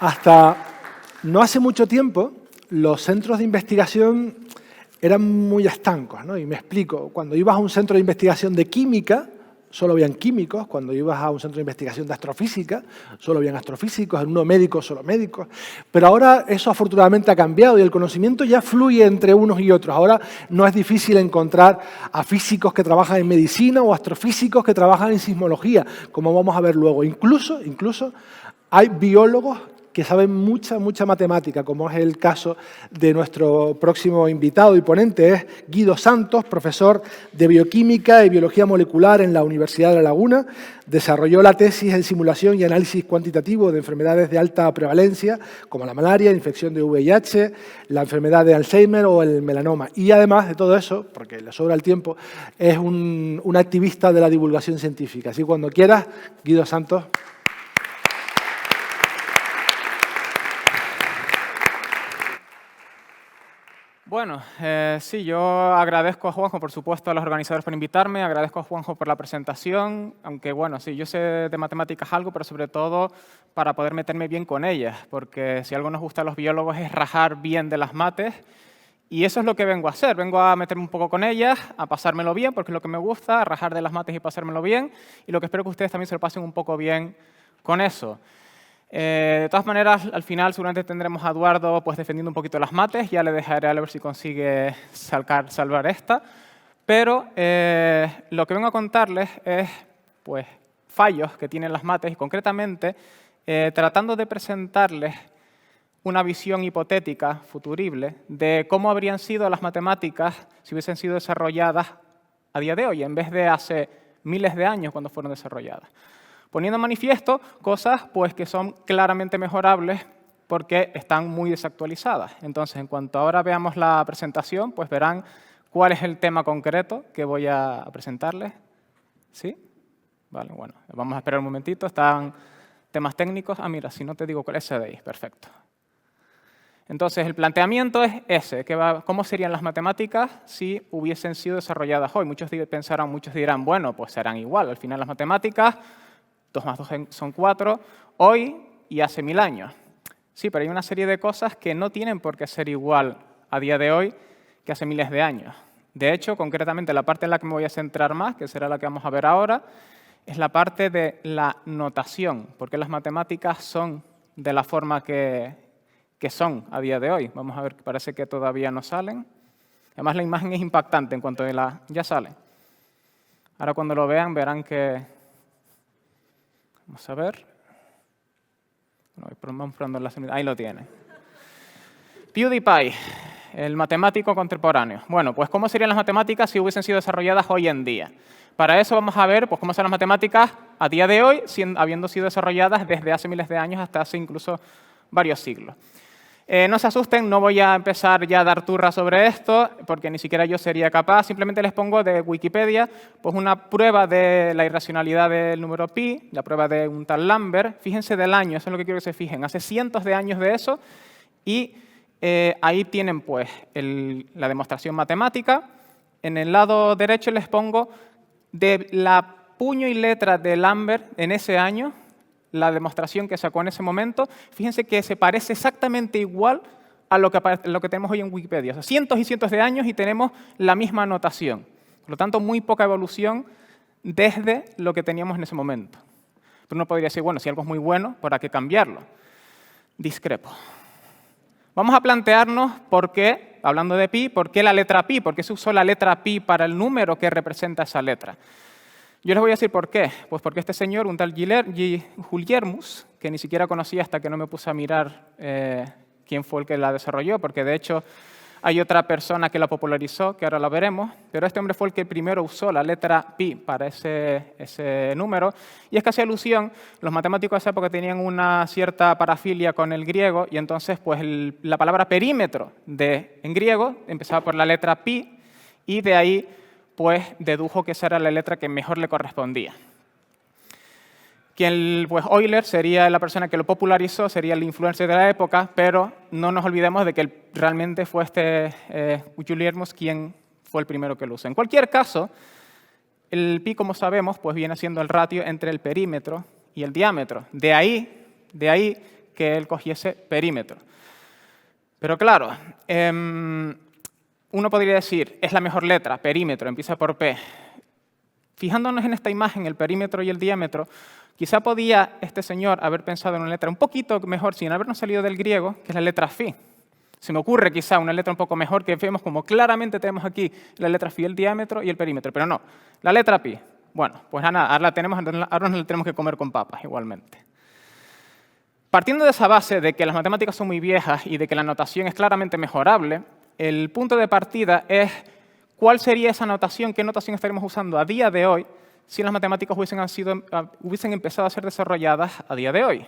Hasta no hace mucho tiempo, los centros de investigación eran muy estancos, ¿no? Y me explico. Cuando ibas a un centro de investigación de química, solo habían químicos. Cuando ibas a un centro de investigación de astrofísica, solo habían astrofísicos. En uno médico, solo médicos. Pero ahora eso afortunadamente ha cambiado y el conocimiento ya fluye entre unos y otros. Ahora no es difícil encontrar a físicos que trabajan en medicina o astrofísicos que trabajan en sismología, como vamos a ver luego. Incluso hay biólogos que saben mucha matemática, como es el caso de nuestro próximo invitado y ponente, es Guido Santos, profesor de Bioquímica y Biología Molecular en la Universidad de La Laguna. Desarrolló la tesis en simulación y análisis cuantitativo de enfermedades de alta prevalencia, como la malaria, infección de VIH, la enfermedad de Alzheimer o el melanoma. Y además de todo eso, porque le sobra el tiempo, es un activista de la divulgación científica. Así que cuando quieras, Guido Santos. Bueno, sí, yo agradezco a Juanjo, por supuesto, a los organizadores por invitarme, agradezco a Juanjo por la presentación, aunque bueno, sí, yo sé de matemáticas algo, pero sobre todo para poder meterme bien con ellas, porque si algo nos gusta a los biólogos es rajar bien de las mates, y eso es lo que vengo a hacer, vengo a meterme un poco con ellas, a pasármelo bien, porque es lo que me gusta, a rajar de las mates y pasármelo bien, y lo que espero que ustedes también se lo pasen un poco bien con eso. De todas maneras, al final seguramente tendremos a Eduardo pues, defendiendo un poquito las mates. Ya le dejaré a ver si consigue salvar esta. Pero lo que vengo a contarles es pues, fallos que tienen las mates y concretamente tratando de presentarles una visión hipotética, futurible, de cómo habrían sido las matemáticas si hubiesen sido desarrolladas a día de hoy, en vez de hace miles de años cuando fueron desarrolladas. Poniendo en manifiesto cosas pues, que son claramente mejorables porque están muy desactualizadas. Entonces, en cuanto ahora veamos la presentación, pues verán cuál es el tema concreto que voy a presentarles. ¿Sí? Vale, bueno, vamos a esperar un momentito. Están temas técnicos. Ah, mira, si no te digo cuál es SDI. Perfecto. Entonces, el planteamiento es ese, ¿cómo serían las matemáticas si hubiesen sido desarrolladas hoy? Muchos dirán, bueno, pues serán igual. Al final las matemáticas 2 más 2 son 4, hoy y hace 1000 años. Sí, pero hay una serie de cosas que no tienen por qué ser igual a día de hoy que hace miles de años. De hecho, concretamente, la parte en la que me voy a centrar más, que será la que vamos a ver ahora, es la parte de la notación, porque las matemáticas son de la forma que son a día de hoy. Vamos a ver, parece que todavía no salen. Además, la imagen es impactante en cuanto a ya salen. Ahora, cuando lo vean, verán que vamos a ver. Ahí lo tienen. PewDiePie, el matemático contemporáneo. Bueno, pues ¿cómo serían las matemáticas si hubiesen sido desarrolladas hoy en día? Para eso vamos a ver pues, cómo son las matemáticas a día de hoy, habiendo sido desarrolladas desde hace miles de años hasta hace incluso varios siglos. No se asusten, no voy a empezar ya a dar turra sobre esto, porque ni siquiera yo sería capaz. Simplemente les pongo de Wikipedia pues una prueba de la irracionalidad del número pi, la prueba de un tal Lambert. Fíjense del año, eso es lo que quiero que se fijen. Hace cientos de años de eso y ahí tienen pues la demostración matemática. En el lado derecho les pongo de la puño y letra de Lambert en ese año, la demostración que sacó en ese momento. Fíjense que se parece exactamente igual a lo que tenemos hoy en Wikipedia. O sea, cientos y cientos de años y tenemos la misma notación. Por lo tanto, muy poca evolución desde lo que teníamos en ese momento. Pero uno podría decir, bueno, si algo es muy bueno, ¿para qué cambiarlo? Discrepo. Vamos a plantearnos por qué, hablando de pi, por qué la letra pi, por qué se usó la letra pi para el número que representa esa letra. Yo les voy a decir por qué. Pues porque este señor, un tal Guillermus, que ni siquiera conocía hasta que no me puse a mirar quién fue el que la desarrolló, porque de hecho hay otra persona que la popularizó, que ahora la veremos, pero este hombre fue el que primero usó la letra pi para ese número. Y es que hacía alusión, los matemáticos de esa época tenían una cierta parafilia con el griego, y entonces pues la palabra perímetro en griego empezaba por la letra pi, y de ahí pues dedujo que esa era la letra que mejor le correspondía. Pues Euler sería la persona que lo popularizó, sería el influencer de la época, pero no nos olvidemos de que realmente fue Guillermus quien fue el primero que lo usó. En cualquier caso, el pi, como sabemos, pues viene siendo el ratio entre el perímetro y el diámetro. De ahí que él cogiese perímetro. Pero claro, uno podría decir, es la mejor letra, perímetro, empieza por P. Fijándonos en esta imagen, el perímetro y el diámetro, quizá podía este señor haber pensado en una letra un poquito mejor sin habernos salido del griego, que es la letra Fi. Se me ocurre quizá una letra un poco mejor que vemos como claramente tenemos aquí la letra Fi, el diámetro y el perímetro, pero no, la letra Pi. Bueno, pues nada, ahora nos la tenemos que comer con papas igualmente. Partiendo de esa base de que las matemáticas son muy viejas y de que la notación es claramente mejorable, el punto de partida es cuál sería esa notación, qué notación estaríamos usando a día de hoy si las matemáticas hubiesen empezado a ser desarrolladas a día de hoy.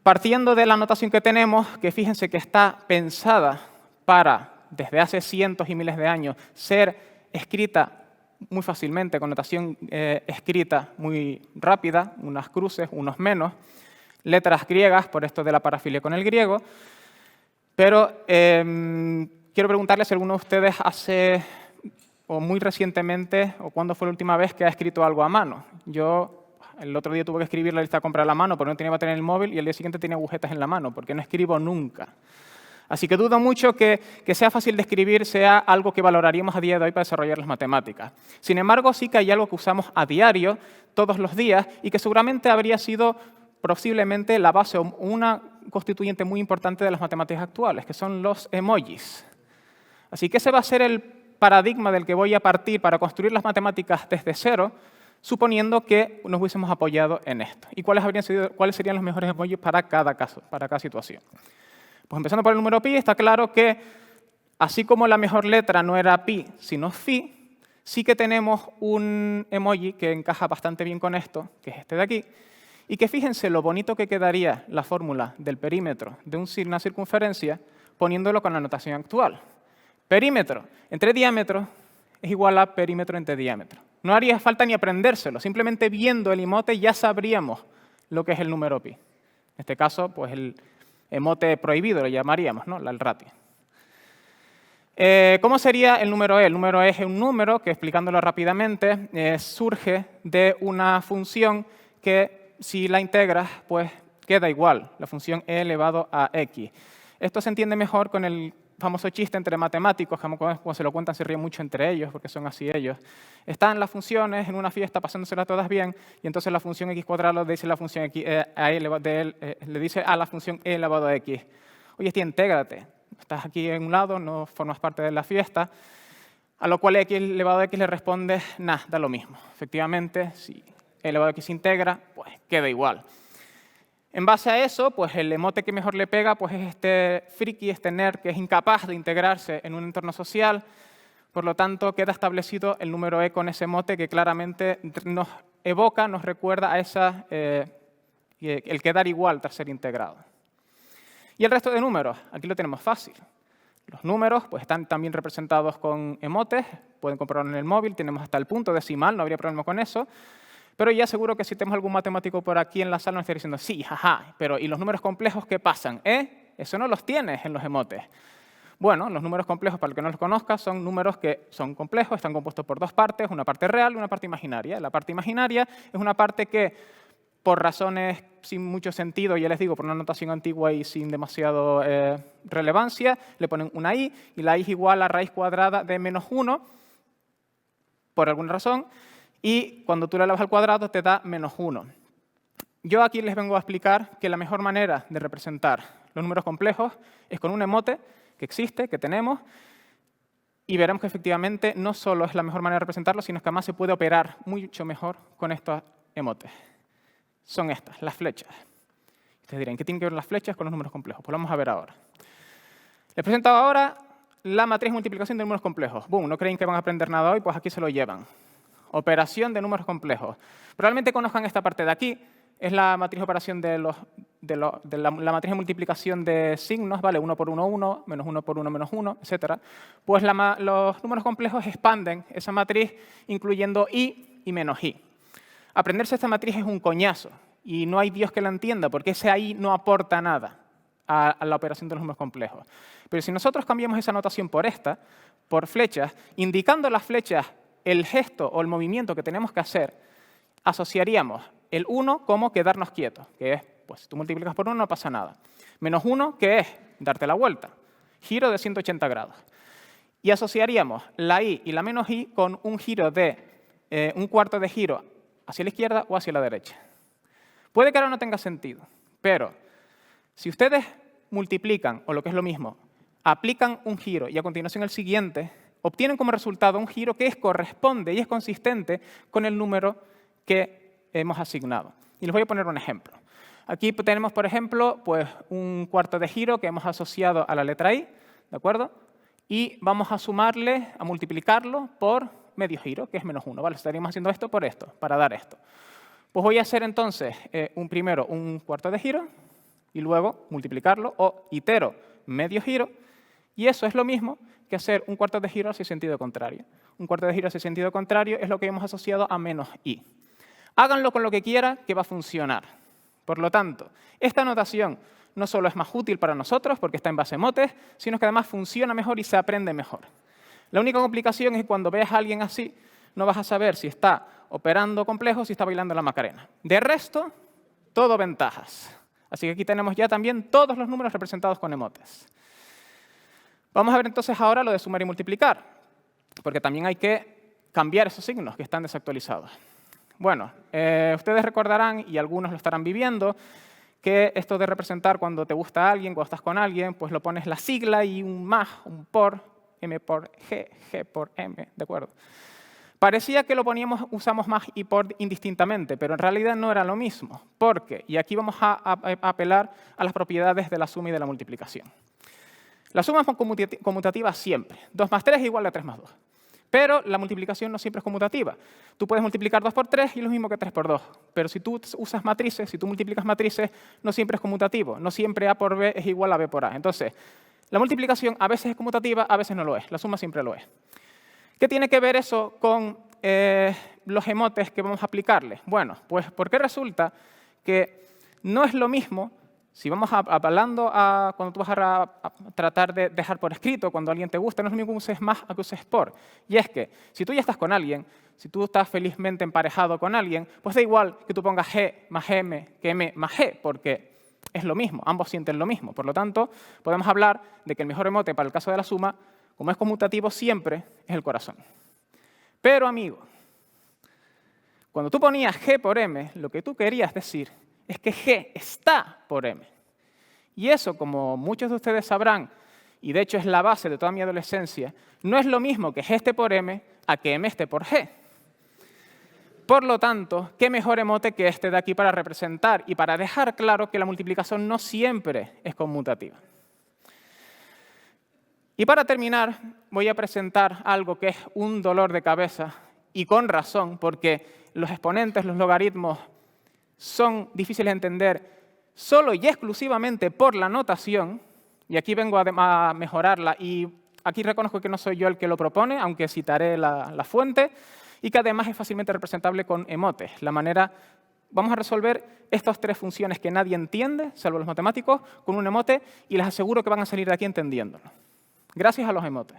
Partiendo de la notación que tenemos, que fíjense que está pensada para, desde hace cientos y miles de años, ser escrita muy fácilmente, con notación escrita muy rápida, unas cruces, unos menos, letras griegas, por esto de la parafilia con el griego, pero quiero preguntarles si alguno de ustedes hace, o muy recientemente, o cuándo fue la última vez que ha escrito algo a mano. Yo el otro día tuve que escribir la lista de compra a la mano porque no tenía batería en el móvil y el día siguiente tenía agujetas en la mano porque no escribo nunca. Así que dudo mucho que sea fácil de escribir sea algo que valoraríamos a día de hoy para desarrollar las matemáticas. Sin embargo, sí que hay algo que usamos a diario, todos los días, y que seguramente habría sido posiblemente la base o una constituyente muy importante de las matemáticas actuales, que son los emojis. Así que ese va a ser el paradigma del que voy a partir para construir las matemáticas desde cero, suponiendo que nos hubiésemos apoyado en esto. ¿Y cuáles serían los mejores emojis para cada caso, para cada situación? Pues empezando por el número pi, está claro que, así como la mejor letra no era pi, sino fi, sí que tenemos un emoji que encaja bastante bien con esto, que es este de aquí, y que fíjense lo bonito que quedaría la fórmula del perímetro de una circunferencia poniéndolo con la notación actual. Perímetro entre diámetro es igual a perímetro entre diámetro. No haría falta ni aprendérselo, simplemente viendo el emote ya sabríamos lo que es el número pi. En este caso, pues el emote prohibido lo llamaríamos, ¿no? El ratio. ¿Cómo sería el número e? El número e es un número que, explicándolo rápidamente, surge de una función que, si la integras, pues queda igual, la función e elevado a x. Esto se entiende mejor con el famoso chiste entre matemáticos, que cuando se lo cuentan se ríen mucho entre ellos, porque son así ellos. Están las funciones en una fiesta pasándoselas todas bien, y entonces la función x cuadrado le dice, la función x, le dice a la función e elevado a x. Oye, intégrate. Estás aquí en un lado, no formas parte de la fiesta, a lo cual x elevado a x le responde, nada, da lo mismo. Efectivamente, si e elevado a x se integra, pues queda igual. En base a eso, pues el emote que mejor le pega pues es este friki, este nerd, que es incapaz de integrarse en un entorno social. Por lo tanto, queda establecido el número e con ese emote que claramente nos evoca, nos recuerda a el quedar igual tras ser integrado. Y el resto de números, aquí lo tenemos fácil. Los números pues, están también representados con emotes, pueden comprobarlo en el móvil, tenemos hasta el punto decimal, no habría problema con eso. Pero ya seguro que si tenemos algún matemático por aquí en la sala nos estaría diciendo, sí, jaja, pero ¿y los números complejos qué pasan? Eso no los tienes en los emotes. Bueno, los números complejos, para el que no los conozca, son números que son complejos, están compuestos por dos partes, una parte real y una parte imaginaria. La parte imaginaria es una parte que, por razones sin mucho sentido, ya les digo, por una notación antigua y sin demasiado relevancia, le ponen una i, y la i es igual a raíz cuadrada de menos 1, por alguna razón, y cuando tú la elevas al cuadrado te da menos 1. Yo aquí les vengo a explicar que la mejor manera de representar los números complejos es con un emote que existe, que tenemos, y veremos que efectivamente no solo es la mejor manera de representarlo, sino que además se puede operar mucho mejor con estos emotes. Son estas, las flechas. Ustedes dirán, ¿qué tienen que ver las flechas con los números complejos? Pues lo vamos a ver ahora. Les presento ahora la matriz de multiplicación de números complejos. ¡Bum! ¿No creen que van a aprender nada hoy? Pues aquí se lo llevan. Operación de números complejos. Probablemente conozcan esta parte de aquí. Es la matriz de operación la matriz de multiplicación de signos, ¿vale? 1 por 1, 1, menos 1 por 1, menos 1, etc. Pues los números complejos expanden esa matriz incluyendo i y menos i. Aprenderse esta matriz es un coñazo y no hay Dios que la entienda porque ese ahí no aporta nada a la operación de los números complejos. Pero si nosotros cambiamos esa notación por esta, por flechas, indicando las flechas el gesto o el movimiento que tenemos que hacer, asociaríamos el 1 como quedarnos quietos, que es Pues si tú multiplicas por 1 no pasa nada. Menos 1, ¿qué es? Darte la vuelta. Giro de 180 grados. Y asociaríamos la i y la menos i con un giro de un cuarto de giro hacia la izquierda o hacia la derecha. Puede que ahora no tenga sentido, pero si ustedes multiplican, o lo que es lo mismo, aplican un giro y a continuación el siguiente, obtienen como resultado un giro que corresponde y es consistente con el número que hemos asignado. Y les voy a poner un ejemplo. Aquí tenemos, por ejemplo, pues, un cuarto de giro que hemos asociado a la letra i, ¿de acuerdo? Y vamos a sumarle, a multiplicarlo por medio giro, que es menos 1. ¿Vale? Estaríamos haciendo esto por esto, para dar esto. Pues voy a hacer entonces primero un cuarto de giro y luego multiplicarlo, o itero medio giro, y eso es lo mismo que hacer un cuarto de giro hacia sentido contrario. Un cuarto de giro hacia sentido contrario es lo que hemos asociado a menos i. Háganlo con lo que quieran, que va a funcionar. Por lo tanto, esta notación no solo es más útil para nosotros, porque está en base motes, sino que además funciona mejor y se aprende mejor. La única complicación es que cuando veas a alguien así, no vas a saber si está operando complejo o si está bailando la Macarena. De resto, todo ventajas. Así que aquí tenemos ya también todos los números representados con emotes. Vamos a ver entonces ahora lo de sumar y multiplicar, porque también hay que cambiar esos signos que están desactualizados. Bueno, ustedes recordarán, y algunos lo estarán viviendo, que esto de representar cuando te gusta alguien, cuando estás con alguien, pues lo pones la sigla y un más, un por, m por g, g por m, ¿de acuerdo? Parecía que usamos más y por indistintamente, pero en realidad no era lo mismo. ¿Por qué? Y aquí vamos a apelar a las propiedades de la suma y de la multiplicación. La suma es conmutativa siempre. 2 más 3 es igual a 3 más 2. Pero la multiplicación no siempre es conmutativa. Tú puedes multiplicar 2 por 3 y es lo mismo que 3 por 2. Pero si tú usas matrices, si tú multiplicas matrices, no siempre es conmutativo. No siempre A por B es igual a B por A. Entonces, la multiplicación a veces es conmutativa, a veces no lo es. La suma siempre lo es. ¿Qué tiene que ver eso con los emotes que vamos a aplicarle? Bueno, pues porque resulta que no es lo mismo, si vamos hablando cuando tú vas a tratar de dejar por escrito, cuando alguien te gusta, no es lo mismo que uses más a que uses por. Y es que si tú ya estás con alguien, si tú estás felizmente emparejado con alguien, pues da igual que tú pongas G más M que M más G, porque es lo mismo, ambos sienten lo mismo. Por lo tanto, podemos hablar de que el mejor emote para el caso de la suma, como es conmutativo siempre, es el corazón. Pero, amigo, cuando tú ponías G por M, lo que tú querías decir es que G está por M. Y eso, como muchos de ustedes sabrán, y de hecho es la base de toda mi adolescencia, no es lo mismo que G esté por M a que M esté por G. Por lo tanto, ¿qué mejor emote que este de aquí para representar y para dejar claro que la multiplicación no siempre es conmutativa? Y para terminar, voy a presentar algo que es un dolor de cabeza, y con razón, porque los exponentes, los logaritmos, son difíciles de entender solo y exclusivamente por la notación, y aquí vengo a mejorarla, y aquí reconozco que no soy yo el que lo propone, aunque citaré la fuente, y que además es fácilmente representable con emotes. Vamos a resolver estas 3 funciones que nadie entiende, salvo los matemáticos, con un emote, y les aseguro que van a salir de aquí entendiéndolo. Gracias a los emotes.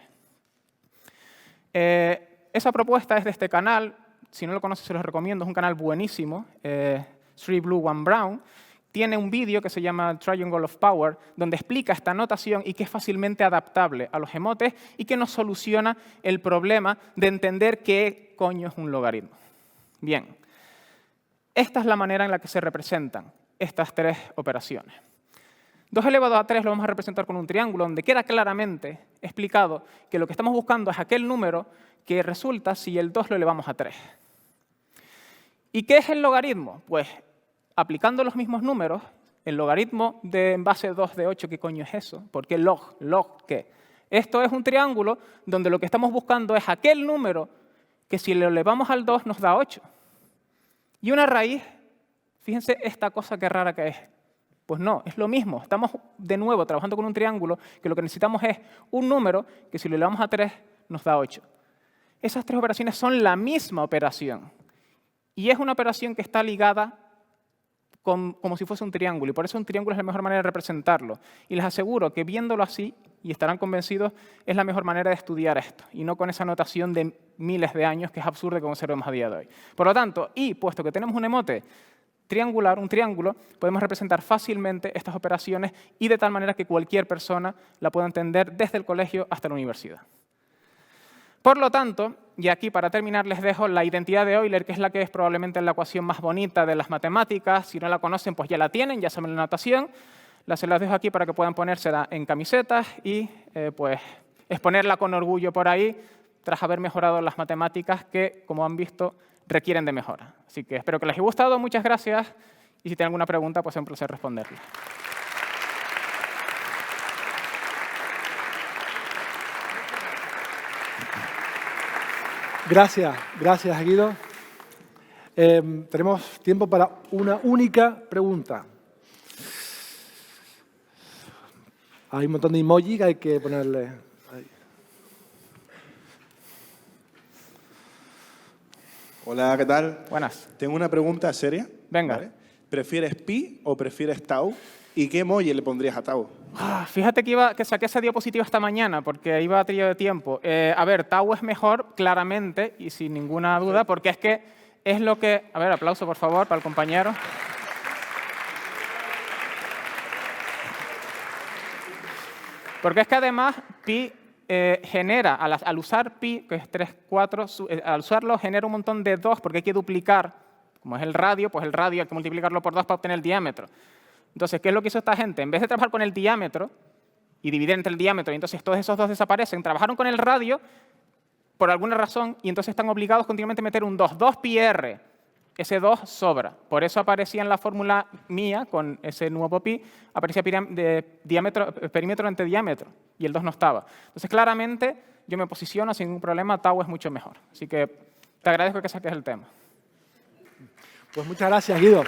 Esa propuesta es de este canal. Si no lo conoces, se los recomiendo. Es un canal buenísimo, 3 Blue, 1 Brown. Tiene un vídeo que se llama Triangle of Power, donde explica esta notación y que es fácilmente adaptable a los emotes y que nos soluciona el problema de entender qué coño es un logaritmo. Bien, esta es la manera en la que se representan estas 3 operaciones. 2 elevado a 3 lo vamos a representar con un triángulo donde queda claramente explicado que lo que estamos buscando es aquel número que resulta si el 2 lo elevamos a 3. ¿Y qué es el logaritmo? Pues aplicando los mismos números, el logaritmo de en base 2 de 8, ¿qué coño es eso? ¿Por qué log? ¿Log qué? Esto es un triángulo donde lo que estamos buscando es aquel número que si lo elevamos al 2 nos da 8. Y una raíz, fíjense esta cosa que rara que es. Pues no, es lo mismo. Estamos de nuevo trabajando con un triángulo que lo que necesitamos es un número que si lo elevamos a 3 nos da 8. Esas 3 operaciones son la misma operación. Y es una operación que está ligada como si fuese un triángulo. Y por eso un triángulo es la mejor manera de representarlo. Y les aseguro que viéndolo así, y estarán convencidos, es la mejor manera de estudiar esto. Y no con esa notación de miles de años que es absurda que conservemos a día de hoy. Por lo tanto, y puesto que tenemos un emote triangular, un triángulo, podemos representar fácilmente estas operaciones y de tal manera que cualquier persona la pueda entender desde el colegio hasta la universidad. Por lo tanto, y aquí para terminar les dejo la identidad de Euler, que es la que es probablemente la ecuación más bonita de las matemáticas. Si no la conocen, pues ya la tienen, ya saben la notación. Se las dejo aquí para que puedan ponérsela en camisetas y pues exponerla con orgullo por ahí, tras haber mejorado las matemáticas que, como han visto, requieren de mejora. Así que espero que les haya gustado, muchas gracias, y si tienen alguna pregunta, pues es un placer responderla. Gracias, gracias, Guido. Tenemos tiempo para una única pregunta. Hay un montón de emojis que hay que ponerle ahí. Hola, ¿qué tal? Buenas. Tengo una pregunta seria. Venga. ¿Vale? ¿Prefieres pi o prefieres tau? ¿Y qué emoji le pondrías a tau? Fíjate que saqué esa diapositiva esta mañana porque iba a trillo de tiempo. A ver, tau es mejor, claramente, y sin ninguna duda, porque es que es lo que... A ver, aplauso, por favor, para el compañero. Porque es que además pi genera, al usar pi, que es 3, 4, al usarlo genera un montón de 2, porque hay que duplicar, como es el radio, pues el radio hay que multiplicarlo por 2 para obtener el diámetro. Entonces, ¿qué es lo que hizo esta gente? En vez de trabajar con el diámetro y dividir entre el diámetro, y entonces todos esos 2 desaparecen, trabajaron con el radio por alguna razón y entonces están obligados continuamente a meter un 2. 2 pi r. Ese 2 sobra. Por eso aparecía en la fórmula mía, con ese nuevo pi, aparecía perímetro entre diámetro, y el 2 no estaba. Entonces, claramente, yo me posiciono sin ningún problema, tau es mucho mejor. Así que te agradezco que saques el tema. Pues muchas gracias, Guido.